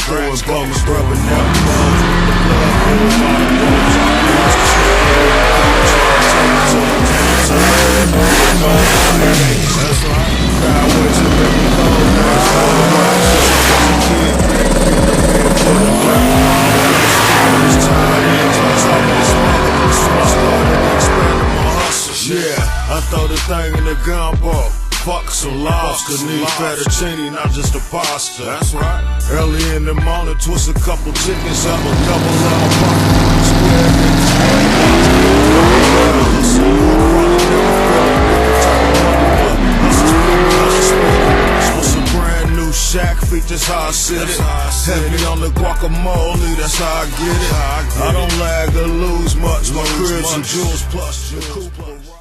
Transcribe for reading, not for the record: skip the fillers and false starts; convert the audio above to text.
throwing bones, rubbing elbows. The blood pouring out of bones. That's right. God waits to make me cold. That's all the right. Since I was a kid, can't get no man for the ground. It's time in. Plus I miss mother. So I started expanding my hustle. Yeah, I throw the thing in the gumbo. Fuck some lobster, need fettuccine, not just a pasta. That's right. Early in the morning, twist a couple chickens up, a double up, square Shack features how I sit it. Heavy on the guacamole, that's how I get it. I don't lag or lose much. My cribs and jewels plus.